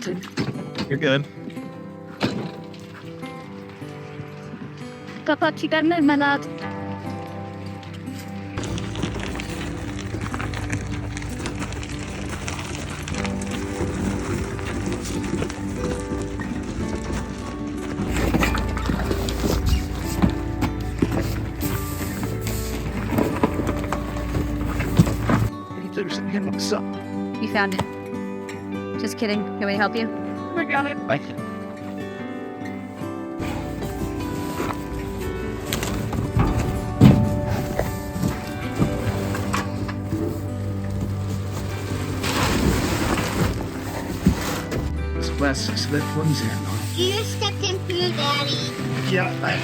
You're good. Kapag chicken na manat. You found it. Just kidding. Can we help you? I got it. Bye. Last slip ones in. You stepped in through, Daddy. Yeah, I.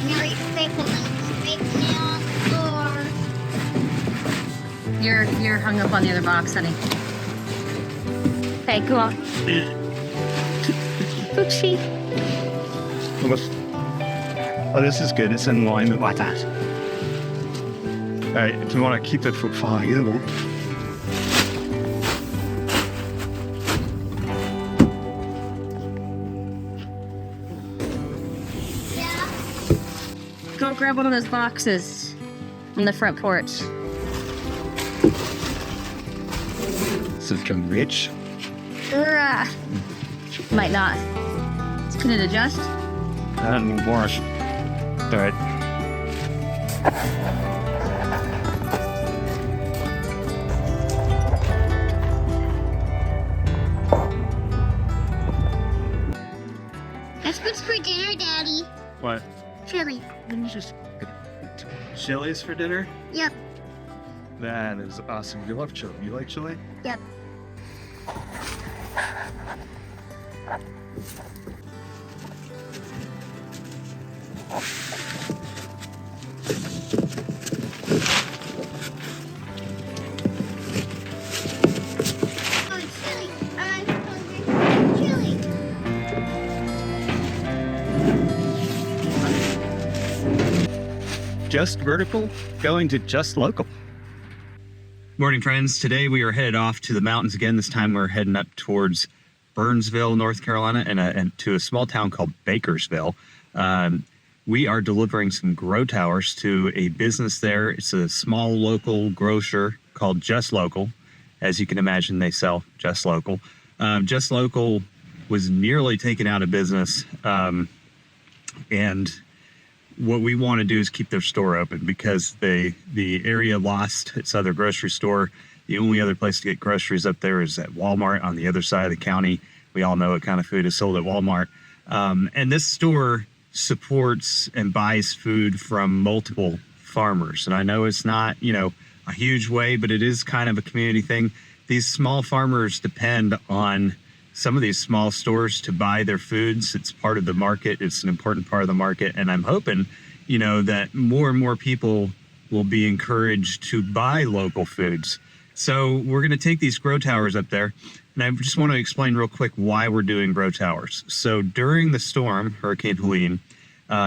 Now you're scraping on the floor. You're hung up on the other box, honey. Hey, come on. Oopsie. Oh, this is good. It's in alignment like that. All right, if you want to keep it for 5, you know. Go grab one of those boxes on the front porch. This is kind of rich. Might not. Can it adjust? I don't need more. All right. That's what's for dinner, Daddy. What? Chili. Chili's for dinner? Yep. That is awesome. You love chili. You like chili? Yep. Oh, chili. I'm hungry for chili. Just vertical, going to just local. Morning, friends. Today we are headed off to the mountains again. This time we're heading up towards Burnsville, North Carolina, and to a small town called Bakersville. We are delivering some grow towers to a business there. It's a small local grocer called Just Local. As you can imagine, they sell Just Local. Just Local was nearly taken out of business, and what we want to do is keep their store open because the area lost its other grocery store. The only other place to get groceries up there is at Walmart on the other side of the county. We all know what kind of food is sold at Walmart. And this store supports and buys food from multiple farmers. And I know it's not, a huge way, but it is kind of a community thing. These small farmers depend on some of these small stores to buy their foods. It's part of the market. It's an important part of the market. And I'm hoping, that more and more people will be encouraged to buy local foods. So we're going to take these grow towers up there. And I just want to explain real quick why we're doing grow towers. So during the storm, Hurricane Helene,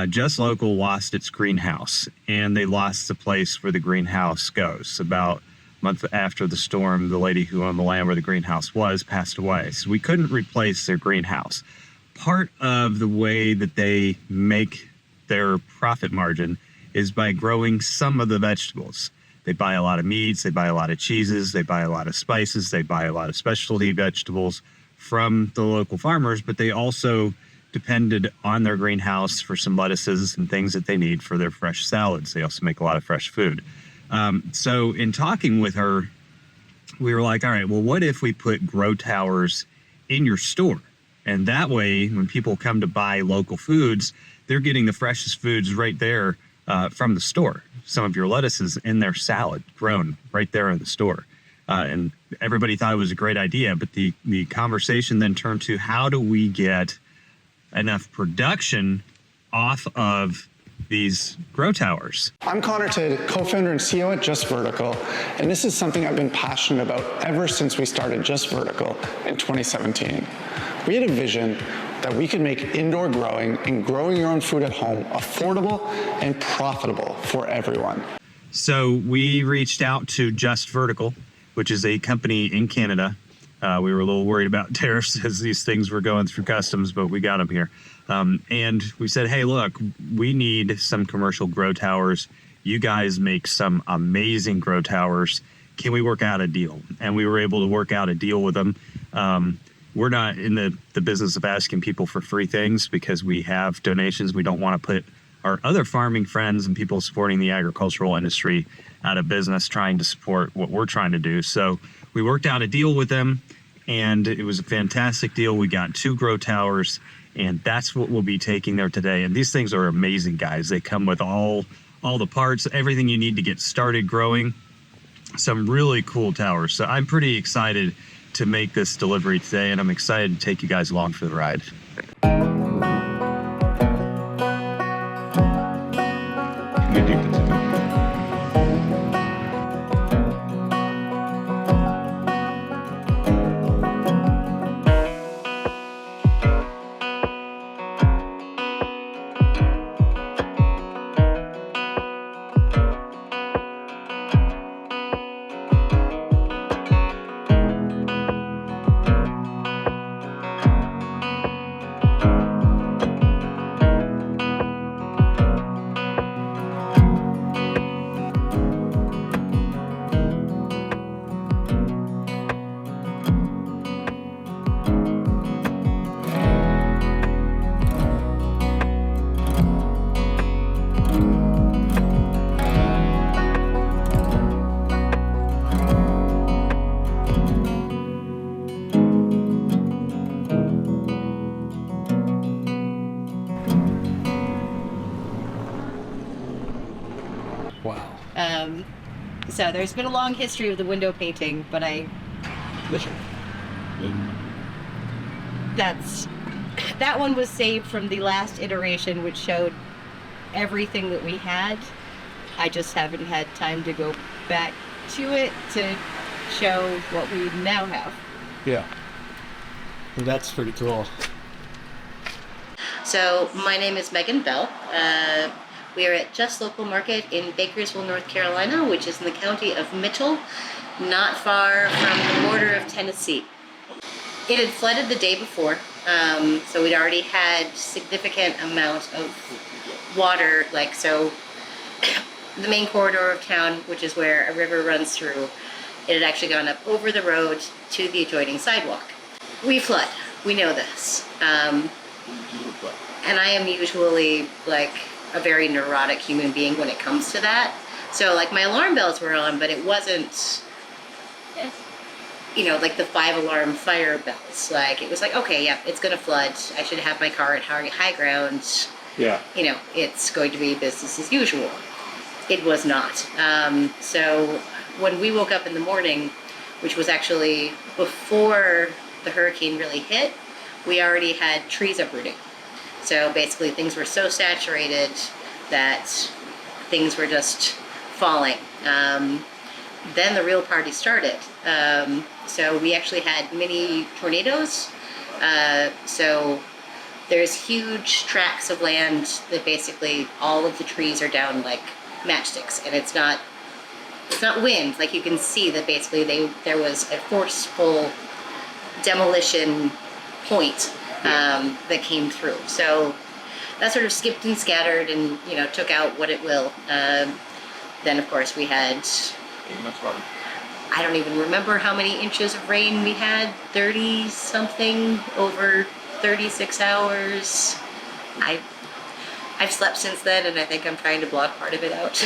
Just Local lost its greenhouse, and they lost the place where the greenhouse goes. About a month after the storm, the lady who owned the land where the greenhouse was passed away. So we couldn't replace their greenhouse. Part of the way that they make their profit margin is by growing some of the vegetables. They buy a lot of meats, they buy a lot of cheeses, they buy a lot of spices, they buy a lot of specialty vegetables from the local farmers, but they also depended on their greenhouse for some lettuces and things that they need for their fresh salads. They also make a lot of fresh food. So in talking with her, we were like, all right, well, what if we put grow towers in your store? And that way, when people come to buy local foods, they're getting the freshest foods right there from the store. Some of your lettuces in their salad grown right there in the store. And everybody thought it was a great idea, but the conversation then turned to how do we get enough production off of these grow towers? I'm Connor Tidd, co-founder and CEO at Just Vertical, and this is something I've been passionate about ever since we started Just Vertical in 2017. We had a vision that we could make indoor growing and growing your own food at home affordable and profitable for everyone. So we reached out to Just Vertical, which is a company in Canada. We were a little worried about tariffs as these things were going through customs, but we got them here. And we said, hey, look, we need some commercial grow towers. You guys make some amazing grow towers. Can we work out a deal? And we were able to work out a deal with them. We're not in the business of asking people for free things because we have donations. We don't want to put our other farming friends and people supporting the agricultural industry out of business trying to support what we're trying to do. So we worked out a deal with them, and it was a fantastic deal. We got 2 grow towers, and that's what we'll be taking there today. And these things are amazing, guys. They come with all the parts, everything you need to get started growing. Some really cool towers. So I'm pretty excited to make this delivery today, and I'm excited to take you guys along for the ride. Wow. So there's been a long history of the window painting, but that one was saved from the last iteration, which showed everything that we had. I just haven't had time to go back to it to show what we now have. Yeah. That's pretty cool. So my name is Megan Bell. We are at Just Local Market in Bakersville, North Carolina, which is in the county of Mitchell, not far from the border of Tennessee. It had flooded the day before, so we'd already had significant amount of water, so the main corridor of town, which is where a river runs through, it had actually gone up over the road to the adjoining sidewalk. We flood, we know this. And I am usually a very neurotic human being when it comes to that. So my alarm bells were on, but it wasn't, the 5-alarm fire bells. It was okay, yeah, it's gonna flood. I should have my car at high ground. Yeah. It's going to be business as usual. It was not. So when we woke up in the morning, which was actually before the hurricane really hit, we already had trees uprooting. So basically things were so saturated that things were just falling. Then the real party started. So we actually had mini tornadoes. So there's huge tracts of land that basically all of the trees are down like matchsticks, and it's not wind. You can see that basically there was a forceful demolition point that came through. So that sort of skipped and scattered and took out what it will. Then of course we had, I don't even remember how many inches of rain we had, 30 something over 36 hours. I've slept since then, and I think I'm trying to block part of it out.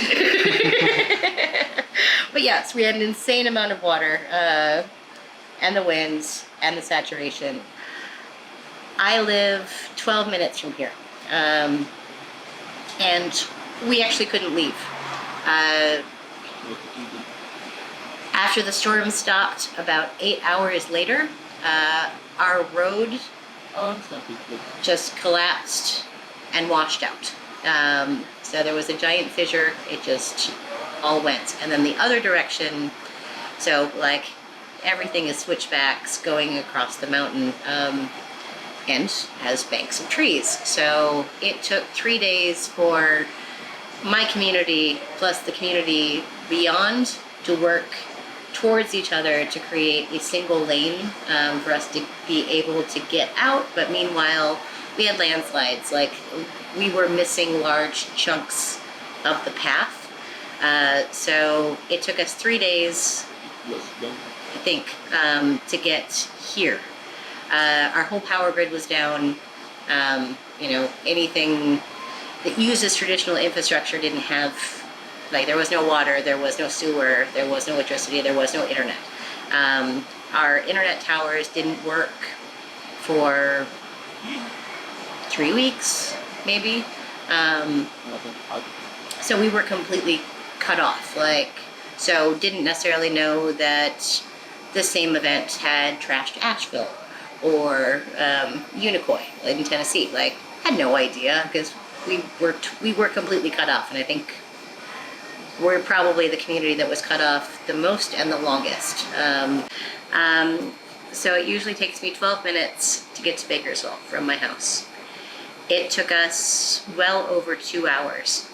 But yes, we had an insane amount of water, and the winds, and the saturation. I live 12 minutes from here, and we actually couldn't leave. After the storm stopped, about 8 hours later, our road just collapsed and washed out. So there was a giant fissure, it just all went. And then the other direction, so everything is switchbacks going across the mountain, and has banks of trees. So it took 3 days for my community plus the community beyond to work towards each other to create a single lane for us to be able to get out. But meanwhile, we had landslides. Like, we were missing large chunks of the path. So it took us 3 days, I think, to get here. Our whole power grid was down. Anything that uses traditional infrastructure didn't have, like, there was no water, there was no sewer, there was no electricity, there was no internet. Our internet towers didn't work for 3 weeks, maybe. So we were completely cut off. So didn't necessarily know that the same event had trashed Asheville or Unicoi in Tennessee. Had no idea, because we were completely cut off, and I think we're probably the community that was cut off the most and the longest. So it usually takes me 12 minutes to get to Bakersville from my house. It took us well over 2 hours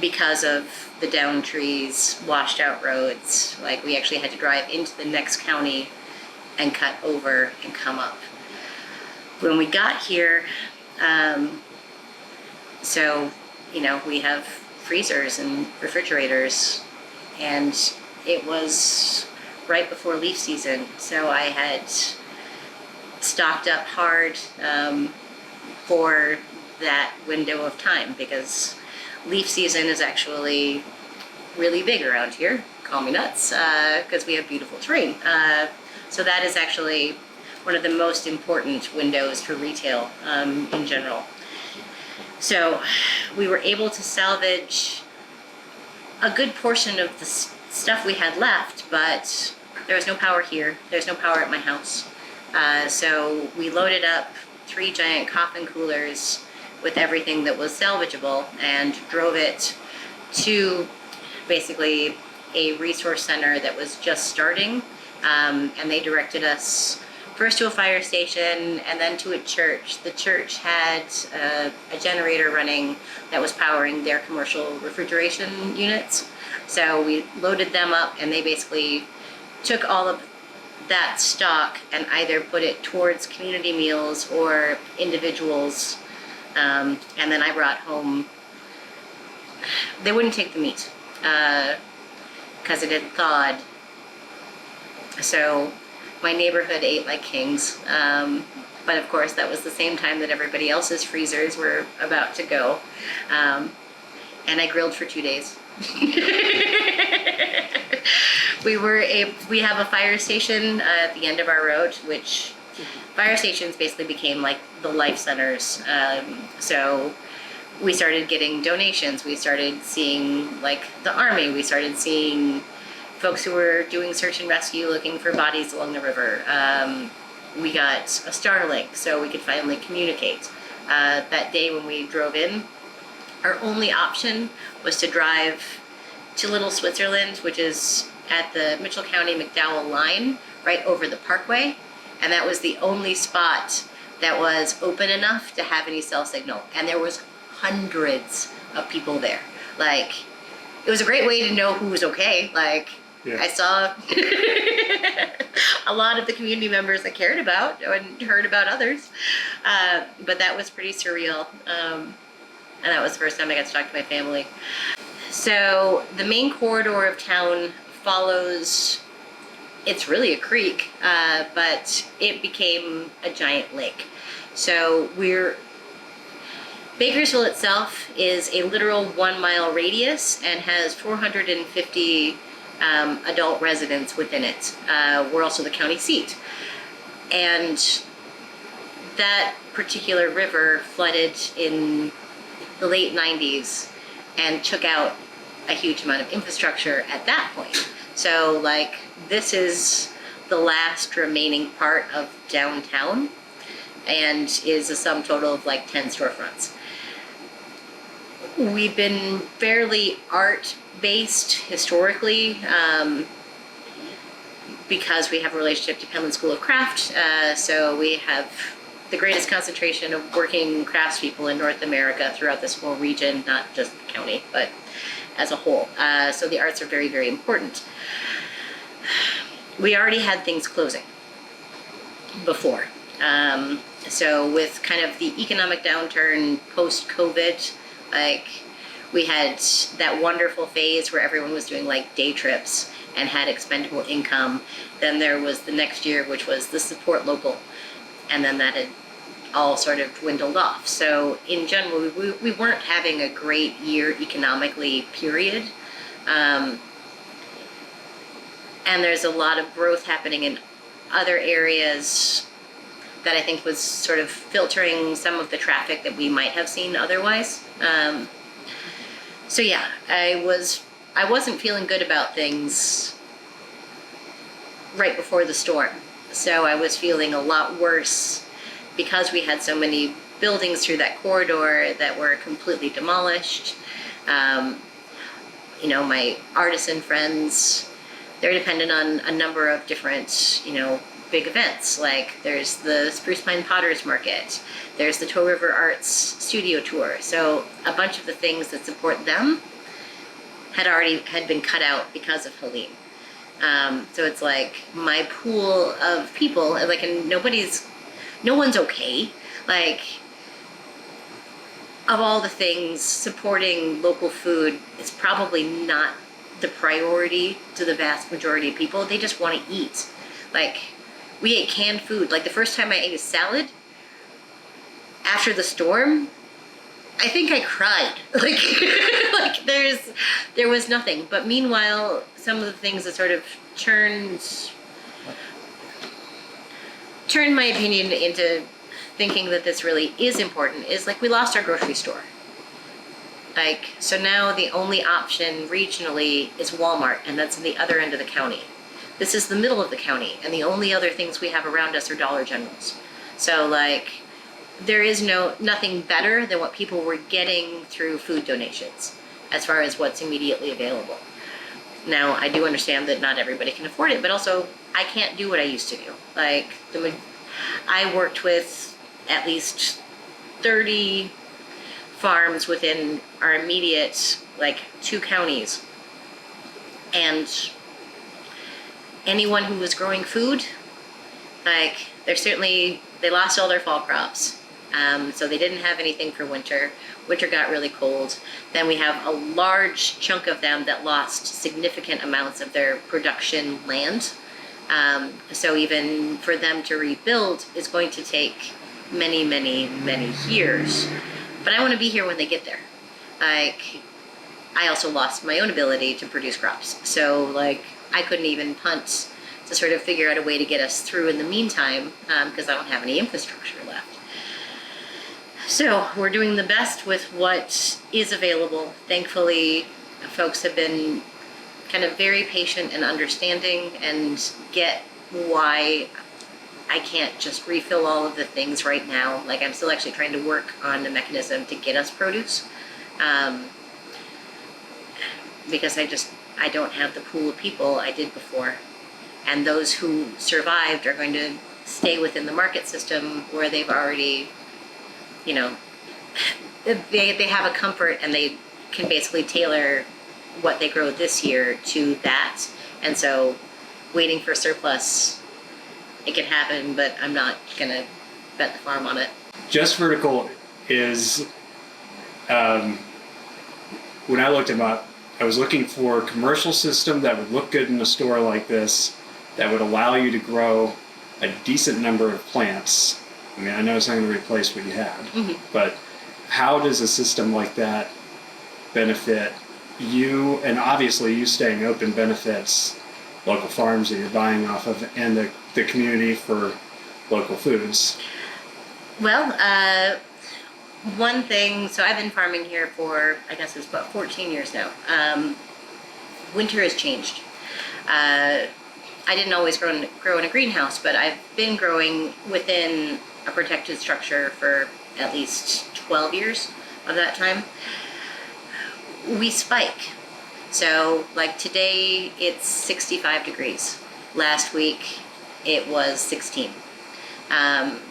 because of the down trees, washed out roads. We actually had to drive into the next county and cut over and come up. When we got here, we have freezers and refrigerators, and it was right before leaf season, so I had stocked up hard for that window of time, because leaf season is actually really big around here. Call me nuts, because we have beautiful terrain. So that is actually one of the most important windows for retail in general. So we were able to salvage a good portion of the stuff we had left, but there was no power here. There's no power at my house. So we loaded up 3 giant coffin coolers with everything that was salvageable and drove it to basically a resource center that was just starting. And they directed us first to a fire station and then to a church. The church had a generator running that was powering their commercial refrigeration units. So we loaded them up, and they basically took all of that stock and either put it towards community meals or individuals. And then I brought home, they wouldn't take the meat because it had thawed. So my neighborhood ate like kings. But of course, that was the same time that everybody else's freezers were about to go. And I grilled for 2 days. We have a fire station at the end of our road, which fire stations basically became like the life centers. So we started getting donations. We started seeing the Army. We started seeing folks who were doing search and rescue looking for bodies along the river. We got a Starlink so we could finally communicate. That day when we drove in, our only option was to drive to Little Switzerland, which is at the Mitchell County McDowell line, right over the parkway. And that was the only spot that was open enough to have any cell signal. And there was hundreds of people there. It was a great way to know who was okay. Yeah. I saw a lot of the community members I cared about and heard about others. But that was pretty surreal. And that was the first time I got to talk to my family. So the main corridor of town follows, it's really a creek, but it became a giant lake. So Bakersville itself is a literal 1 mile radius and has 450 adult residents within it. We're also the county seat. And that particular river flooded in the late 90s and took out a huge amount of infrastructure at that point. So this is the last remaining part of downtown and is a sum total of 10 storefronts. We've been fairly art-based historically because we have a relationship to Penland School of Craft. So we have the greatest concentration of working craftspeople in North America throughout this whole region, not just the county, but as a whole. So the arts are very, very important. We already had things closing before. So with kind of the economic downturn post-COVID, like we had that wonderful phase where everyone was doing like day trips and had expendable income. Then there was the next year, which was the support local. And then that had all sort of dwindled off. So in general, we weren't having a great year economically, period. And there's a lot of growth happening in other areas that I think was sort of filtering some of the traffic that we might have seen otherwise. So yeah, I wasn't feeling good about things right before the storm. So I was feeling a lot worse because we had so many buildings through that corridor that were completely demolished. You know, my artisan friends, they're dependent on a number of different, you know, big events. Like there's the Spruce Pine Potters Market, there's the Toe River Arts Studio Tour. So a bunch of the things that support them had been cut out because of Helene. So it's like my pool of people, like, and no one's okay. Like, of all the things, supporting local food is probably not the priority to the vast majority of people. They just want to eat. Like, we ate canned food. Like, the first time I ate a salad after the storm, I think I cried. Like, like there was nothing. But meanwhile, some of the things that sort of turned my opinion into thinking that this really is important is, like, we lost our grocery store. Like, so now the only option regionally is Walmart, and that's in the other end of the county. This is the middle of the county, and the only other things we have around us are Dollar Generals. So, like, there is nothing better than what people were getting through food donations as far as what's immediately available. Now, I do understand that not everybody can afford it, but also I can't do what I used to do. Like, I worked with at least 30 farms within our immediate, like, 2 counties. And anyone who was growing food, like, they lost all their fall crops. So they didn't have anything for winter. Winter got really cold. Then we have a large chunk of them that lost significant amounts of their production land. So even for them to rebuild is going to take many, many, many years. But I want to be here when they get there. Like, I also lost my own ability to produce crops. So, like, I couldn't even punt to sort of figure out a way to get us through in the meantime, because I don't have any infrastructure left. So we're doing the best with what is available. Thankfully, folks have been kind of very patient and understanding and get why I can't just refill all of the things right now. Like, I'm still actually trying to work on a mechanism to get us produce, because I don't have the pool of people I did before. And those who survived are going to stay within the market system where they've already, you know, they have a comfort and they can basically tailor what they grow this year to that. And so waiting for surplus, it can happen, but I'm not going to bet the farm on it. Just Vertical is, when I looked them up, I was looking for a commercial system that would look good in a store like this, that would allow you to grow a decent number of plants. I mean, I know it's not going to replace what you had, but how does a system like that benefit you? And obviously you staying open benefits local farms that you're buying off of and the community for local foods. Well, one thing, so I've been farming here for, I guess it's about 14 years now. Winter has changed. I didn't always grow in a greenhouse, but I've been growing within a protected structure for at least 12 years of that time. We spike. So, like, today it's 65 degrees. Last week it was 16.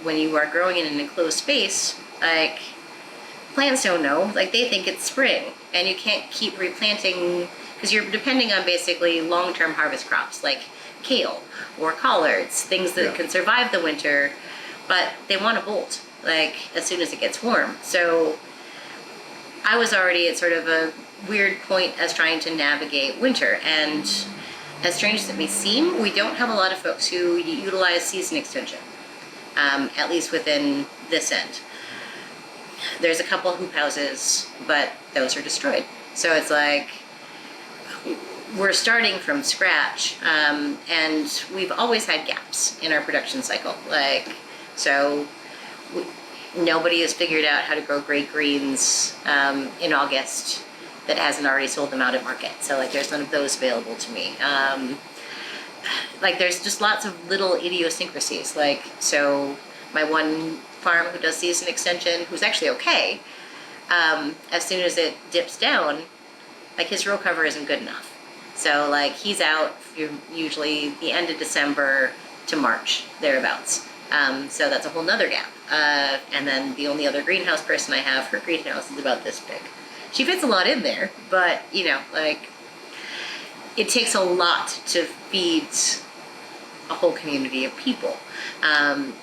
When you are growing in an enclosed space, like, plants don't know. Like, they think it's spring, and you can't keep replanting because you're depending on basically long-term harvest crops like kale or collards, things that can survive the winter, but they want to bolt like as soon as it gets warm. So I was already at sort of a weird point as trying to navigate winter, and as strange as it may seem, we don't have a lot of folks who utilize season extension, at least within this end. There's a couple hoop houses, but those are destroyed. So it's like we're starting from scratch, and we've always had gaps in our production cycle. Like, so nobody has figured out how to grow great greens in August that hasn't already sold them out at market. So like, there's none of those available to me. Like, there's just lots of little idiosyncrasies. Like, so my one farm who does season extension, who's actually okay, as soon as it dips down, like, his row cover isn't good enough. So like, he's out usually the end of December to March, thereabouts. So that's a whole nother gap. And then the only other greenhouse person I have, her greenhouse is about this big. She fits a lot in there, but you know, like, it takes a lot to feed a whole community of people.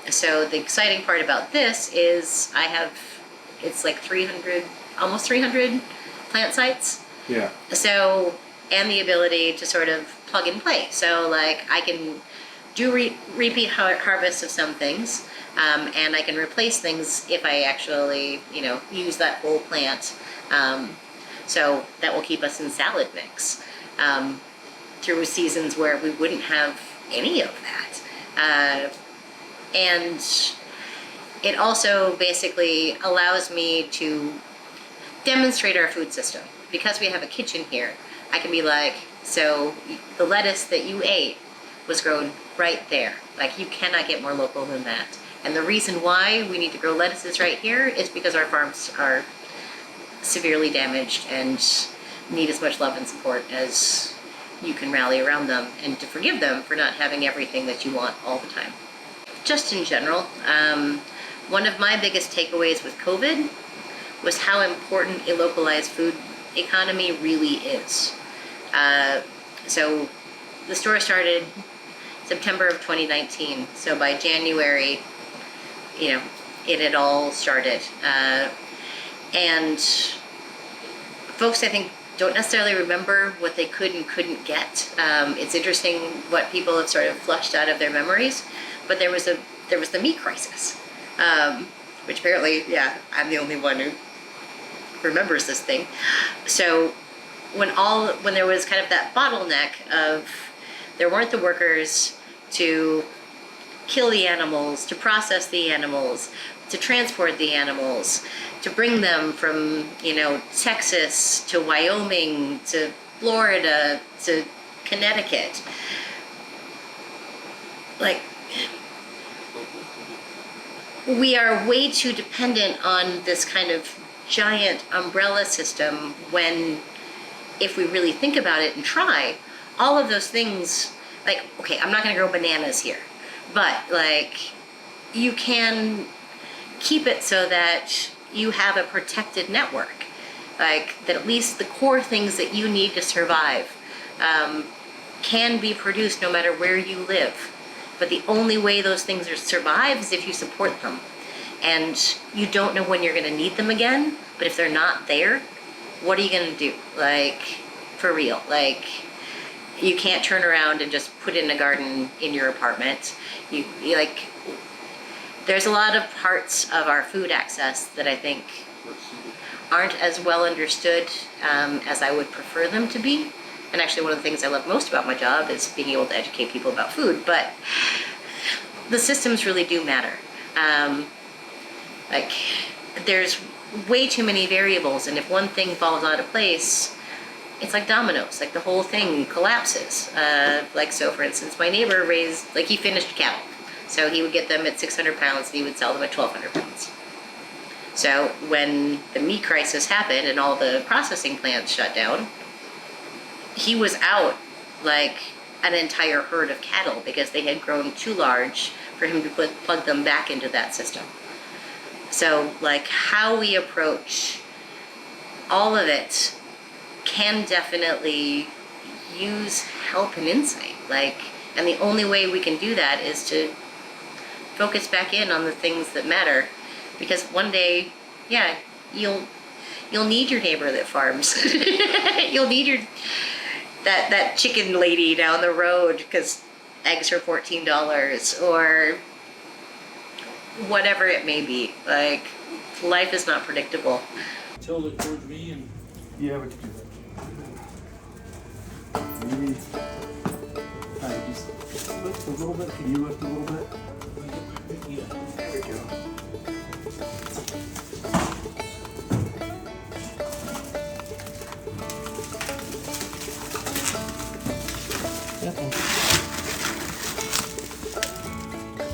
So the exciting part about this is it's like 300, almost 300 plant sites. Yeah. So, and the ability to sort of plug and play. So like, I can do repeat harvests of some things, and I can replace things if I actually, you know, use that whole plant. So that will keep us in salad mix through seasons where we wouldn't have any of that. And it also basically allows me to demonstrate our food system. Because we have a kitchen here, I can be like, so the lettuce that you ate was grown right there. Like, you cannot get more local than that. And the reason why we need to grow lettuces right here is because our farms are severely damaged and need as much love and support as you can rally around them, and to forgive them for not having everything that you want all the time. Just in general, one of my biggest takeaways with COVID was how important a localized food economy really is. So the store started September of 2019. So by January, you know, it had all started. And folks, I think, don't necessarily remember what they could and couldn't get. It's interesting what people have sort of flushed out of their memories. But there was the meat crisis, which apparently, yeah, I'm the only one who remembers this thing. So when there was kind of that bottleneck of, there weren't the workers to kill the animals, to process the animals, to transport the animals, to bring them from, you know, Texas to Wyoming to Florida to Connecticut. Like, we are way too dependent on this kind of giant umbrella system when, if we really think about it and try, all of those things, like, okay, I'm not going to grow bananas here, but like, you can keep it so that you have a protected network, like that at least the core things that you need to survive can be produced no matter where you live. But the only way those things are survive is if you support them. And you don't know when you're going to need them again, but if they're not there, what are you going to do? Like, for real, like, you can't turn around and just put in a garden in your apartment. You like, there's a lot of parts of our food access that I think aren't as well understood as I would prefer them to be. And actually, one of the things I love most about my job is being able to educate people about food, but the systems really do matter. Like, there's way too many variables, and if one thing falls out of place, it's like dominoes, like the whole thing collapses. Like, so for instance, my neighbor raised, like, he finished cattle. So he would get them at 600 pounds and he would sell them at 1,200 pounds. So when the meat crisis happened and all the processing plants shut down, he was out like an entire herd of cattle because they had grown too large for him to plug them back into that system. So, like, how we approach all of it can definitely use help and insight. Like, and the only way we can do that is to focus back in on the things that matter. Because one day, yeah, you'll need your neighbor that farms. You'll need that chicken lady down the road because eggs are $14 or whatever it may be. Like, life is not predictable. Tilt it towards me and Yeah, we can do that. Maybe kind of just lift a little bit. Can you lift a little bit? yeah. There we go.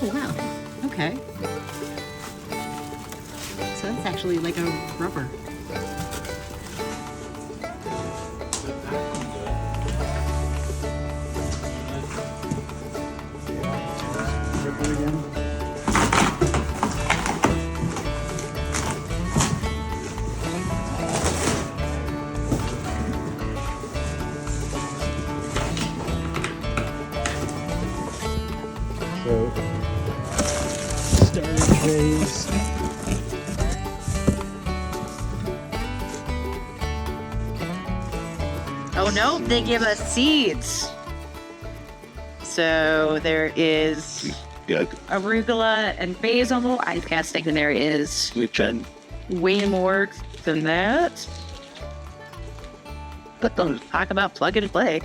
Oh, wow. Okay. So that's actually like a rubber. Grip it again. So, starter trays. Oh no, they give us seeds. So there is arugula and basil. I'm guessing there is way more than that. But don't talk about plug and play.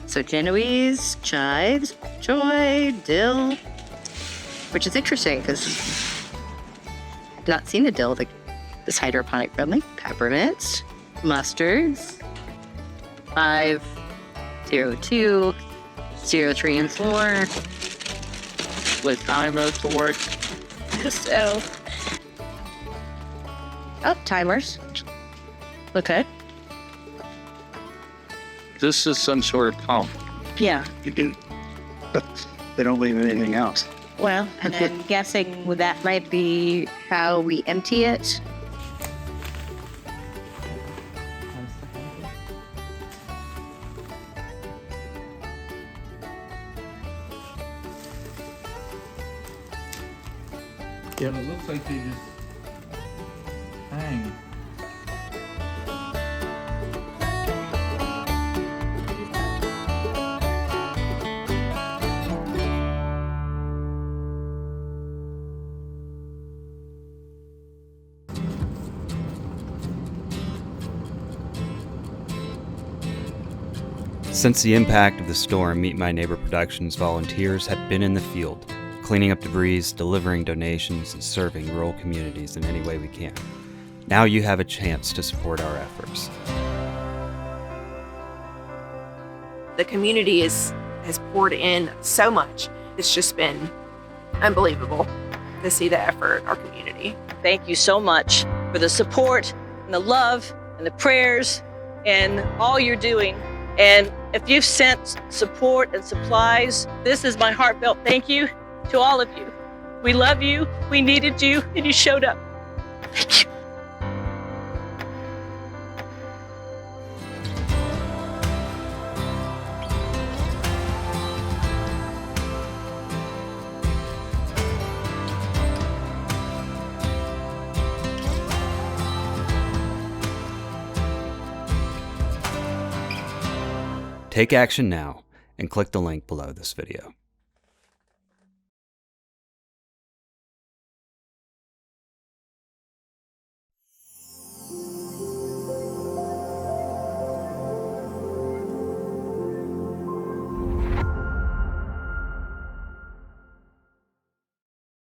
So Genoese, chives, choy, dill, which is interesting because I've not seen the dill this hydroponic friendly. Peppermint, mustards, 502, 03 and 4 with timers to work. So, timers. Okay. This is some sort of pump. Yeah. You can, but they don't leave anything else. Well, and I'm guessing that might be how we empty it. Yeah, it looks like they just hang. Since the impact of the storm, Meet My Neighbor Productions volunteers have been in the field, cleaning up debris, delivering donations, and serving rural communities in any way we can. Now you have a chance to support our efforts. The community has poured in so much. It's just been unbelievable to see the effort in our community. Thank you so much for the support and the love and the prayers and all you're doing. And if you've sent support and supplies, this is my heartfelt thank you to all of you. We love you, we needed you, and you showed up. Thank you. Take action now and click the link below this video.